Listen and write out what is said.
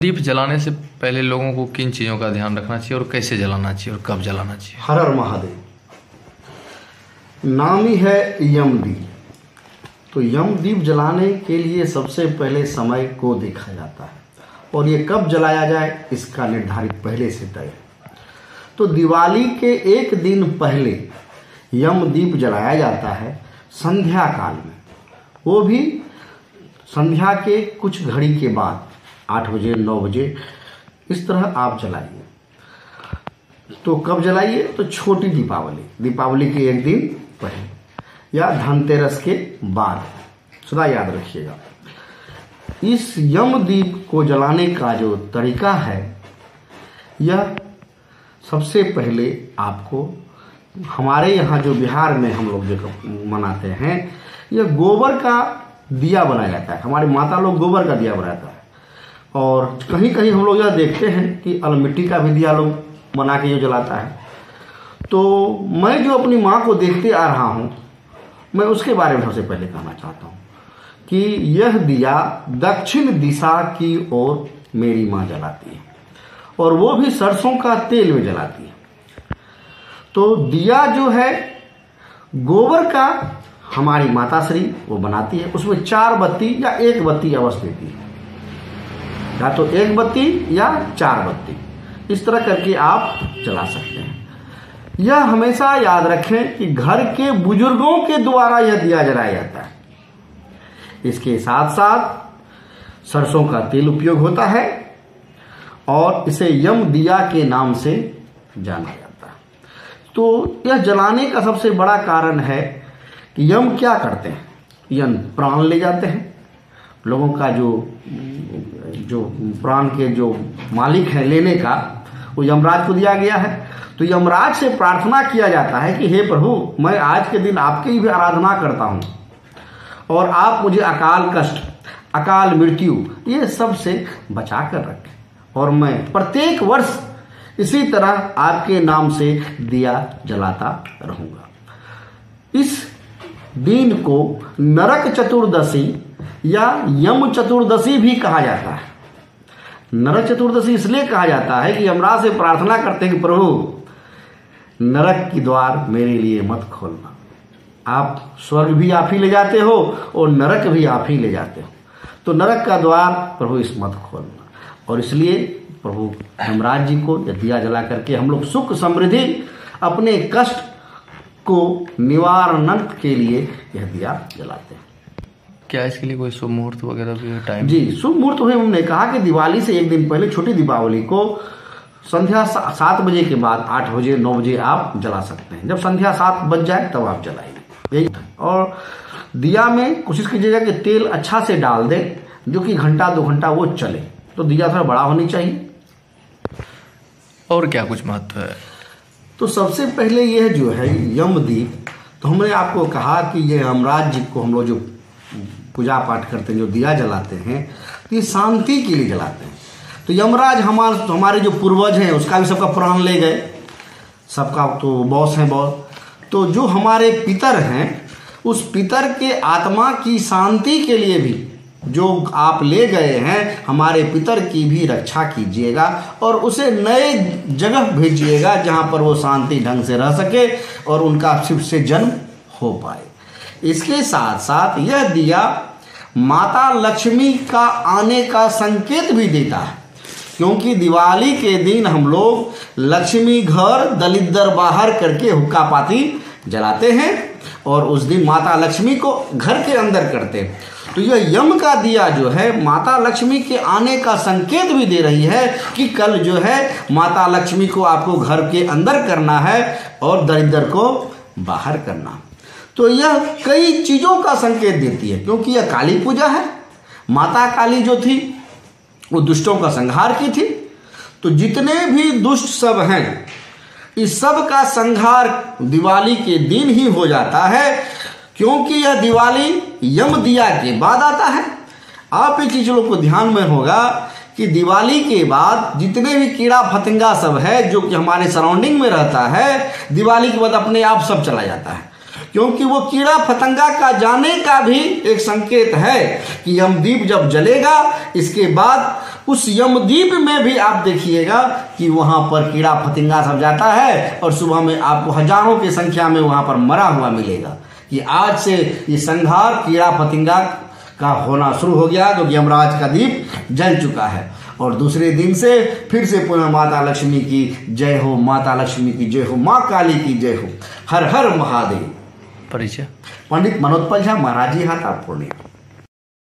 दीप जलाने से पहले लोगों को किन चीज़ों का ध्यान रखना चाहिए और कैसे जलाना चाहिए और कब जलाना चाहिए? हर हर महादेव। नाम ही है यमदीप। तो यमदीप जलाने के लिए सबसे पहले समय को देखा जाता है और ये कब जलाया जाए इसका निर्धारित पहले से तय है। तो दिवाली के एक दिन पहले यमदीप जलाया जाता है संध्या काल में, वो भी संध्या के कुछ घड़ी के बाद 8 बजे 9 बजे इस तरह आप जलाइए। तो कब जलाइए? तो छोटी दीपावली के एक दिन पहले या धनतेरस के बाद, सदा याद रखिएगा। इस यमदीप को जलाने का जो तरीका है, यह सबसे पहले आपको हमारे यहाँ जो बिहार में हम लोग जो मनाते हैं, यह गोबर का दिया बनाया जाता है। हमारे माता लोग गोबर का दिया बनाता है और कहीं कहीं हम लोग यह देखते हैं कि अलमिट्टी का भी दिया लोग बना के जो जलाता है। तो मैं जो अपनी माँ को देखते आ रहा हूँ, मैं उसके बारे में सबसे पहले कहना चाहता हूँ कि यह दिया दक्षिण दिशा की ओर मेरी माँ जलाती है और वो भी सरसों का तेल में जलाती है। तो दिया जो है गोबर का हमारी माता श्री वो बनाती है, उसमें 4 बत्ती या 1 बत्ती अवश्य देती है, या तो 1 बत्ती या 4 बत्ती, इस तरह करके आप जला सकते हैं। यह हमेशा याद रखें कि घर के बुजुर्गों के द्वारा यह दिया जलाया जाता है। इसके साथ साथ सरसों का तेल उपयोग होता है और इसे यम दिया के नाम से जाना जाता है। तो यह जलाने का सबसे बड़ा कारण है कि यम क्या करते हैं, यम प्राण ले जाते हैं। लोगों का जो प्राण के जो मालिक है लेने का, वो यमराज को दिया गया है। तो यमराज से प्रार्थना किया जाता है कि हे प्रभु, मैं आज के दिन आपकी भी आराधना करता हूँ और आप मुझे अकाल कष्ट, अकाल मृत्यु ये सब से बचा कर रखें और मैं प्रत्येक वर्ष इसी तरह आपके नाम से दिया जलाता रहूँगा। इस दिन को नरक चतुर्दशी या यम चतुर्दशी भी कहा जाता है। नरक चतुर्दशी इसलिए कहा जाता है कि यमराज से प्रार्थना करते हैं कि प्रभु, नरक की द्वार मेरे लिए मत खोलना। आप स्वर्ग भी आप ही ले जाते हो और नरक भी आप ही ले जाते हो, तो नरक का द्वार प्रभु इस मत खोलना। और इसलिए प्रभु यमराज जी को दिया जला करके हम लोग सुख समृद्धि अपने कष्ट को निवारण के लिए यह दिया जलाते हैं। क्या इसके लिए कोई शुभ मुहूर्त वगैरह भी टाइम? जी, शुभ मुहूर्त हुए हमने कहा कि दिवाली से एक दिन पहले छोटी दीपावली को संध्या 7 बजे के बाद 8 बजे 9 बजे आप जला सकते हैं। जब संध्या 7 बज जाए तब आप जलाइए। यही, और दिया में कोशिश कीजिएगा कि तेल अच्छा से डाल दें, जो कि घंटा 2 घंटा वो चले। तो दिया थोड़ा बड़ा होनी चाहिए। और क्या कुछ महत्व है? तो सबसे पहले यह जो है यमदीप, तो हमने आपको कहा कि ये यमराज जी को हम लोग जो पूजा पाठ करते हैं, जो दिया जलाते हैं, तो ये शांति के लिए जलाते हैं। तो यमराज हमारे जो पूर्वज हैं उसका भी सबका प्राण ले गए, सबका तो बॉस हैं बॉस। तो जो हमारे पितर हैं, उस पितर के आत्मा की शांति के लिए भी जो आप ले गए हैं, हमारे पितर की भी रक्षा कीजिएगा और उसे नए जगह भेजिएगा जहाँ पर वो शांति ढंग से रह सके और उनका शिव से जन्म हो पाए। इसके साथ साथ यह दिया माता लक्ष्मी का आने का संकेत भी देता है, क्योंकि दिवाली के दिन हम लोग लक्ष्मी घर दलिद्दर बाहर करके हुक्का पाती जलाते हैं और उस दिन माता लक्ष्मी को घर के अंदर करते हैं। तो यह यम का दिया जो है माता लक्ष्मी के आने का संकेत भी दे रही है कि कल जो है माता लक्ष्मी को आपको घर के अंदर करना है और दरिद्र को बाहर करना। तो यह कई चीज़ों का संकेत देती है, क्योंकि यह काली पूजा है। माता काली जो थी वो दुष्टों का संहार की थी। तो जितने भी दुष्ट सब हैं, इस सब का संहार दिवाली के दिन ही हो जाता है, क्योंकि यह दिवाली यम दिया के बाद आता है। आप इस चीज़ों को ध्यान में होगा कि दिवाली के बाद जितने भी कीड़ा फतिंगा सब है जो कि हमारे सराउंडिंग में रहता है, दिवाली के बाद अपने आप सब चला जाता है, क्योंकि वो कीड़ा फतंगा का जाने का भी एक संकेत है कि यमदीप जब जलेगा इसके बाद उस यमदीप में भी आप देखिएगा कि वहां पर कीड़ा फतिंगा सब जाता है और सुबह में आपको हजारों की संख्या में वहां पर मरा हुआ मिलेगा कि आज से ये संहार कीड़ा फतिंगा का होना शुरू हो गया, क्योंकि यमराज का दीप जल चुका है। और दूसरे दिन से फिर से पुनः माता लक्ष्मी की जय हो, माता लक्ष्मी की जय हो, माँ काली की जय हो, हर हर महादेव। परिचय पंडित मनोत्पल झा, महाराजी हाथा, पूर्णिया।